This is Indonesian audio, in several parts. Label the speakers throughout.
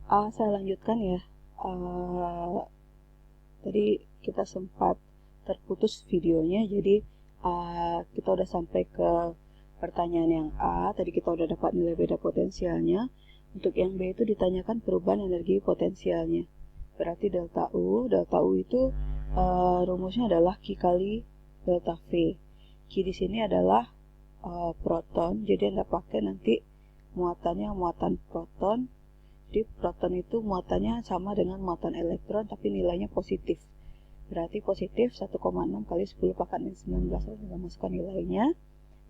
Speaker 1: Saya lanjutkan ya. Tadi kita sempat terputus videonya, jadi kita udah sampai ke pertanyaan yang A. Tadi kita udah dapat nilai beda potensialnya. Untuk yang B itu ditanyakan perubahan energi potensialnya. Berarti delta U itu rumusnya adalah Q kali delta V. Q di sini adalah proton, jadi Anda pakai nanti muatannya muatan proton. Di proton itu muatannya sama dengan muatan elektron tapi nilainya positif. Berarti positif 1,6 kali 10 pangkat 19. Kita masukkan nilainya.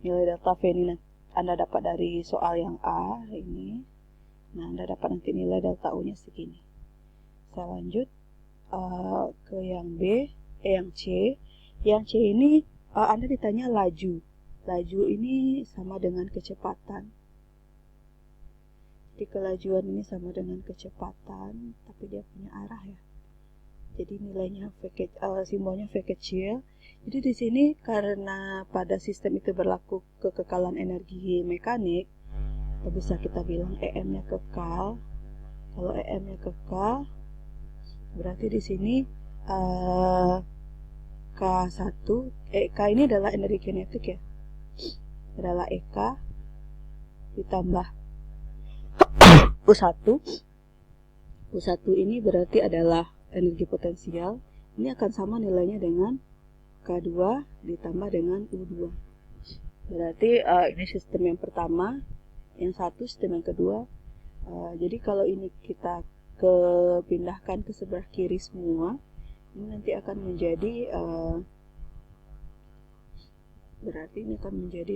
Speaker 1: Nilai delta V ini Anda dapat dari soal yang A ini. Nah, Anda dapat nanti nilai delta U nya segini. Saya lanjut ke yang B, yang C. Yang C ini Anda ditanya laju. Laju ini sama dengan kecepatan. Jadi kelajuan ini sama dengan kecepatan, tapi dia punya arah ya. Jadi nilainya simbolnya V kecil. Jadi di sini karena pada sistem itu berlaku kekekalan energi mekanik, atau bisa kita bilang EM-nya kekal. Kalau EM-nya kekal, berarti di sini K1, K ini adalah energi kinetik ya. Adalah EK ditambah U1. U1 ini berarti adalah energi potensial. Ini akan sama nilainya dengan K2 ditambah dengan U2. Berarti ini sistem yang pertama, yang satu sistem yang kedua. Jadi kalau ini kita pindahkan ke sebelah kiri semua, ini nanti akan menjadi berarti ini akan menjadi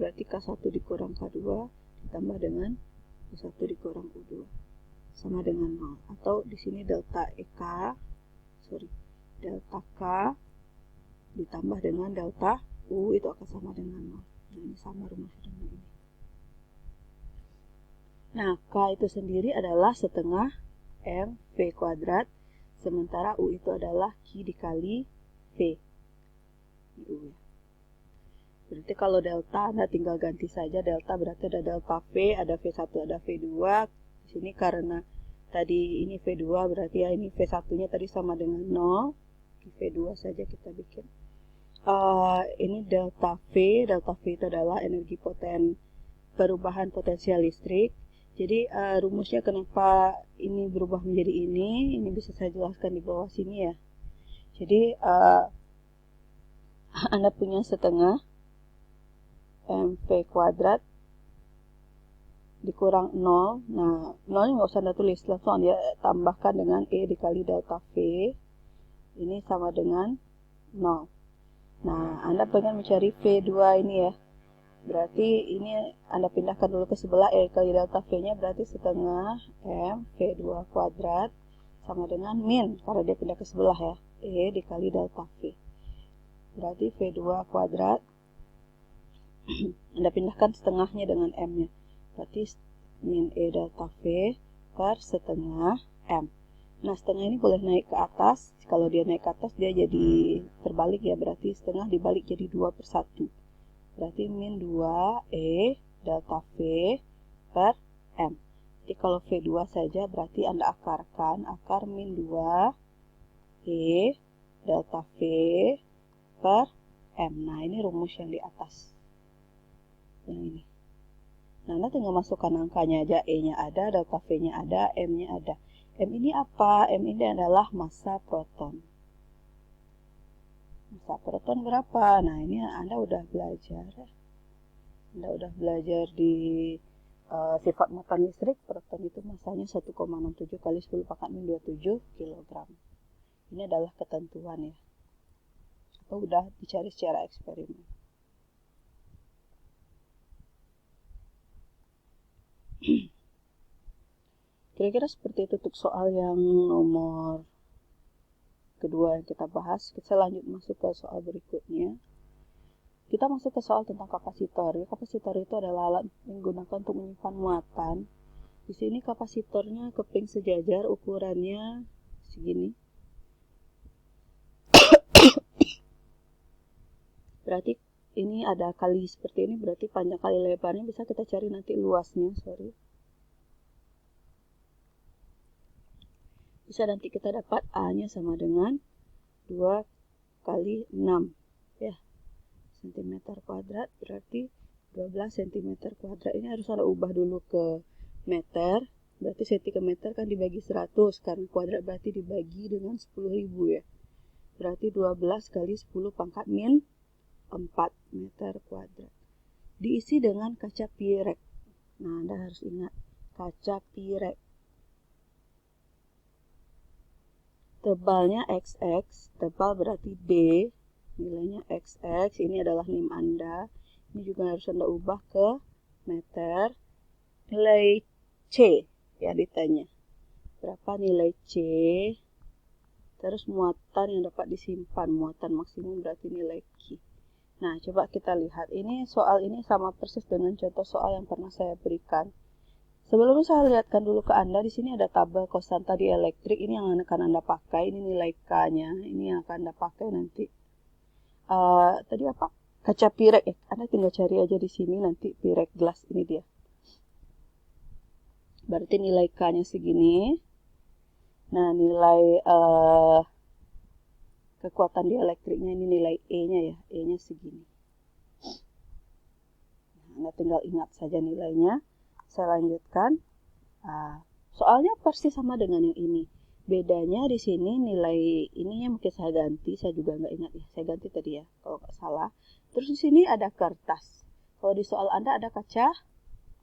Speaker 1: berarti K1 dikurang K2 ditambah dengan U1 dikurang U2 sama dengan 0. Atau di sini delta K ditambah dengan delta U itu akan sama dengan 0. Nah, ini sama rumusnya dengan ini. Nah, K itu sendiri adalah setengah M V kuadrat, sementara U itu adalah Q dikali V. U ya. Berarti kalau delta Anda tinggal ganti saja delta, berarti ada delta V, ada V1, ada V2. Di sini karena tadi ini V2 berarti ya ini V1-nya tadi sama dengan 0. V2 saja kita bikin. Ini delta V itu adalah energi perubahan potensial listrik. Jadi rumusnya kenapa ini berubah menjadi ini bisa saya jelaskan di bawah sini ya. Jadi Anda punya setengah MV kuadrat dikurang 0. Nah, 0 nggak usah Anda tulis, langsung Anda tambahkan dengan E dikali delta V. Ini sama dengan 0. Nah, Anda pengen mencari V2 ini ya. Berarti ini Anda pindahkan dulu ke sebelah, E kali delta V-nya berarti setengah M V2 kuadrat sama dengan min, karena dia pindah ke sebelah ya, E dikali delta V. Berarti V2 kuadrat, Anda pindahkan setengahnya dengan M-nya. Berarti min E delta V per setengah M. Nah, setengah ini boleh naik ke atas. Kalau dia naik ke atas, dia jadi terbalik ya. Berarti setengah dibalik jadi 2/1. Berarti min 2 E delta V per M. Jadi kalau V2 saja berarti Anda akarkan. Akar min 2 E delta V per M. Nah, ini rumus yang di atas. Yang ini. Nah, Anda tinggal masukkan angkanya aja. E-nya ada, delta V-nya ada, M-nya ada. M ini apa? M ini adalah massa proton. Massa proton berapa? Nah, ini Anda udah belajar. Anda udah belajar di sifat muatan listrik. Proton itu massanya 1,67 kali 10 pangkat 27 kg. Ini adalah ketentuan ya. Atau udah dicari secara eksperimen. Kira-kira seperti itu untuk soal yang nomor kedua yang kita bahas. Kita lanjut masuk ke soal berikutnya. Kita masuk ke soal tentang kapasitor. Ya, kapasitor itu adalah alat yang digunakan untuk menyimpan muatan. Di sini kapasitornya keping sejajar, ukurannya segini. Berarti ini ada kali seperti ini, berarti panjang kali lebarnya bisa kita cari nanti luasnya, Bisa nanti kita dapat A-nya sama dengan 2 kali 6 ya, cm kuadrat, berarti 12 cm kuadrat. Ini harus ada ubah dulu ke meter, berarti cm ke meter kan dibagi 100, karena kuadrat berarti dibagi dengan 10.000 ya. Berarti 12 kali 10 pangkat min 4 meter kuadrat. Diisi dengan kaca pirek. Nah, Anda harus ingat kaca pirek. Tebalnya XX, tebal berarti D, nilainya XX, ini adalah NIM Anda. Ini juga harus Anda ubah ke meter. Nilai C ya ditanya. Berapa nilai C? Terus muatan yang dapat disimpan, muatan maksimum berarti nilai Q. Nah, coba kita lihat. Ini soal ini sama persis dengan contoh soal yang pernah saya berikan. Sebelumnya saya lihatkan dulu ke Anda, di sini ada tabel konstanta di elektrik, ini yang akan Anda pakai, ini nilai K-nya, ini yang akan Anda pakai nanti. Tadi apa? Kaca pirek ya, Anda tinggal cari aja di sini nanti pirek gelas, ini dia. Berarti nilai K-nya segini. Nah, nilai kekuatan di elektriknya ini nilai E-nya ya, E-nya segini. Nah, Anda tinggal ingat saja nilainya. Saya lanjutkan. Soalnya persis sama dengan yang ini. Bedanya di sini nilai ininya mungkin saya ganti. Saya juga nggak ingat ya. Saya ganti tadi ya, kalau nggak salah. Terus di sini ada kertas. Kalau di soal Anda ada kaca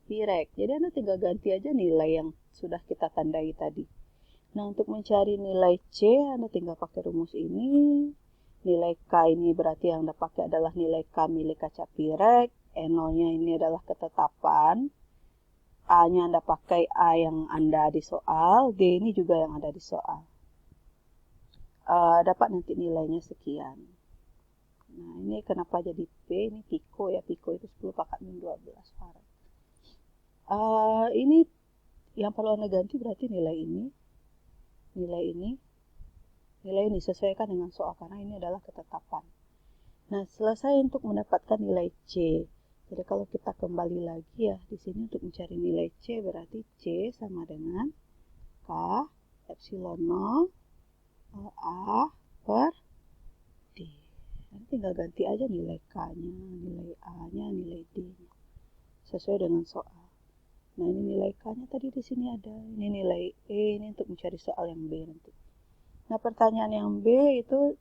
Speaker 1: pirek. Jadi Anda tinggal ganti aja nilai yang sudah kita tandai tadi. Nah, untuk mencari nilai C, Anda tinggal pakai rumus ini. Nilai K ini berarti yang Anda pakai adalah nilai K milik kaca pirek. NO-nya ini adalah ketetapan. A-nya Anda pakai A yang Anda di soal, D ini juga yang ada di soal. Dapat nanti nilainya sekian. Nah, ini kenapa jadi P, ini piko ya, piko itu 10 pangkat min 12 farad. Ini yang perlu Anda ganti berarti nilai ini, nilai ini sesuaikan dengan soal karena ini adalah ketetapan. Nah, selesai untuk mendapatkan nilai C. Jadi kalau kita kembali lagi ya di sini untuk mencari nilai C berarti C sama dengan K epsilon 0 A per D. Nanti tinggal ganti aja nilai K-nya, nilai A-nya, nilai D-nya sesuai dengan soal. Nah, ini nilai K-nya tadi di sini ada. Ini nilai E, ini untuk mencari soal yang B nanti. Nah, pertanyaan yang B itu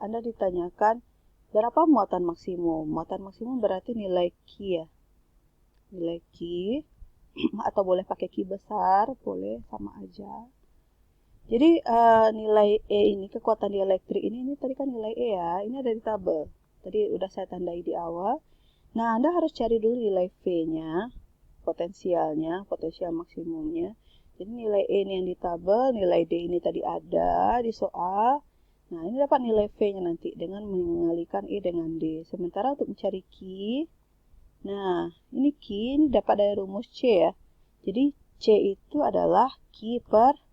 Speaker 1: Anda ditanyakan berapa muatan maksimum? Muatan maksimum berarti nilai Q ya. Nilai Q atau boleh pakai Q besar, boleh sama aja. Jadi nilai E ini, kekuatan di elektrik ini tadi kan nilai E ya. Ini ada di tabel. Tadi udah saya tandai di awal. Nah, Anda harus cari dulu nilai V-nya, potensial maksimumnya. Jadi nilai E ini yang di tabel, nilai D ini tadi ada di soal. Nah, ini dapat nilai V-nya nanti dengan mengalikan E dengan D. Sementara untuk mencari Q, nah, ini Q ini dapat dari rumus C ya. Jadi, C itu adalah Q per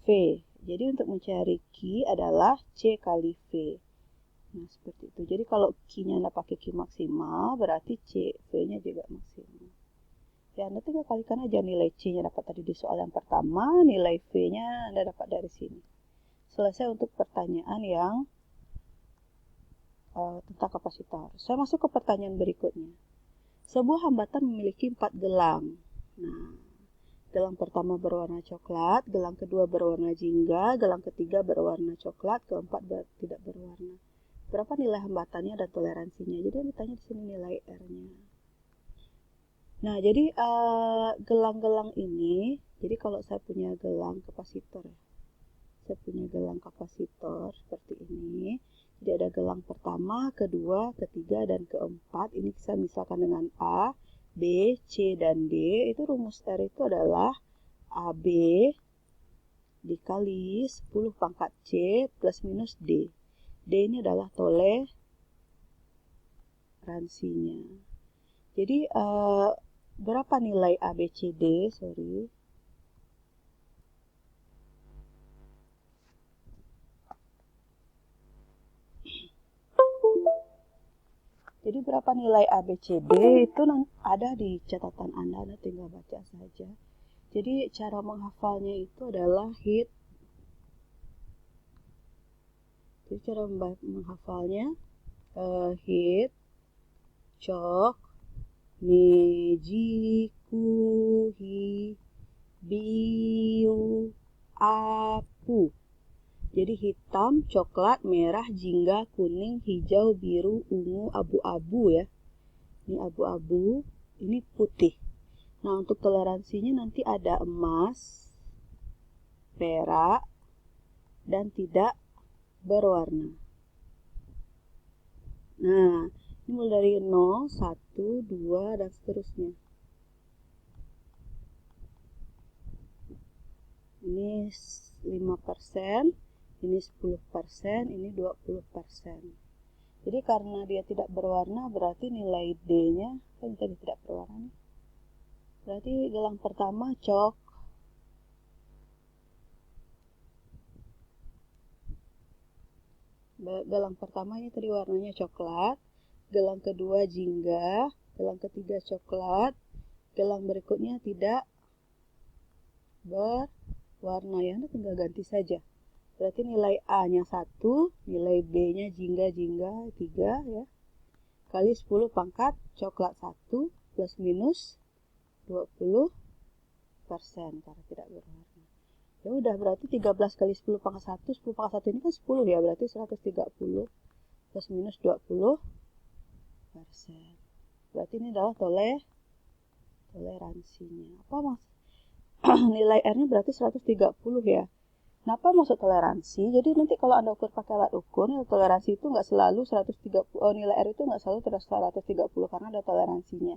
Speaker 1: V. Jadi, untuk mencari Q adalah C kali V. Nah, seperti itu. Jadi, kalau Q-nya Anda pakai Q maksimal, berarti C, V-nya juga maksimal. Ya, Anda tinggal kalikan aja nilai C-nya dapat tadi di soal yang pertama, nilai V-nya Anda dapat dari sini. Selesai untuk pertanyaan yang tentang kapasitor. Saya masuk ke pertanyaan berikutnya. Sebuah hambatan memiliki 4 gelang. Nah, gelang pertama berwarna coklat, gelang kedua berwarna jingga, gelang ketiga berwarna coklat, keempat tidak berwarna. Berapa nilai hambatannya dan toleransinya? Jadi yang ditanya di sini nilai R-nya. Nah, jadi gelang-gelang ini, jadi kalau saya punya gelang kapasitor ya, saya punya gelang kapasitor seperti ini. Jadi ada gelang pertama, kedua, ketiga, dan keempat. Ini saya misalkan dengan A, B, C, dan D. Itu rumus R itu adalah AB dikali 10 pangkat C plus minus D. D ini adalah toleransinya. Jadi berapa nilai ABCD? Jadi berapa nilai A, B, C, D itu ada di catatan Anda tinggal baca saja. Jadi cara menghafalnya itu adalah hit. Jadi cara menghafalnya hit, cok, meji, kuhi, biu, apu. Jadi hitam, coklat, merah, jingga, kuning, hijau, biru, ungu, abu-abu ya. Ini abu-abu, ini putih. Nah, untuk toleransinya nanti ada emas, perak, dan tidak berwarna. Nah, ini mulai dari 0, 1, 2, dan seterusnya. Ini 5%. Ini 10%, ini 20%. Jadi karena dia tidak berwarna, berarti nilai D-nya, kan tadi tidak berwarna nih. Berarti gelang pertama cok. Gelang pertama ini tadi warnanya coklat. Gelang kedua jingga. Gelang ketiga coklat. Gelang berikutnya tidak berwarna ya, Anda tinggal ganti saja. Berarti nilai A-nya 1, nilai B-nya jingga-jingga 3 ya. Kali 10 pangkat coklat 1 plus minus 20% karena tidak berwarna. Ya udah, berarti 13 kali 10 pangkat 1, 10 pangkat 1 ini kan 10 ya, berarti 130 plus minus 20%. Berarti ini adalah toleransinya. Apa mas? Nilai R-nya berarti 130 ya. Kenapa masuk toleransi? Jadi nanti kalau Anda ukur pakai alat ukur, nilai toleransi itu nggak selalu 130, nilai R itu nggak selalu 130 karena ada toleransinya.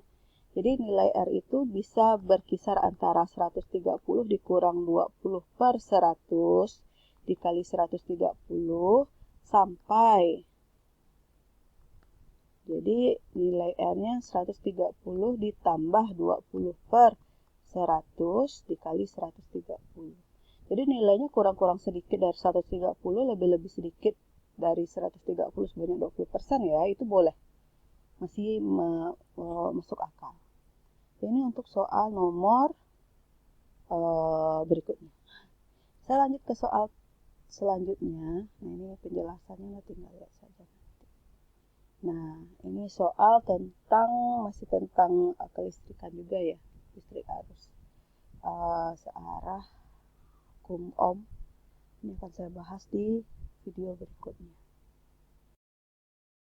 Speaker 1: Jadi nilai R itu bisa berkisar antara 130 dikurang 20 per 100 dikali 130 sampai. Jadi nilai R-nya 130 ditambah 20 per 100 dikali 130. Jadi nilainya kurang-kurang sedikit dari 130, lebih-lebih sedikit dari 130 sebanyak 20% ya, itu boleh. Masih masuk akal. Ini untuk soal nomor berikutnya. Saya lanjut ke soal selanjutnya. Nah, ini penjelasannya tinggal lihat saja. Nah, ini soal masih tentang kelistrikan juga ya, listrik arus searah hukum Ohm. Ini akan saya bahas di video berikutnya.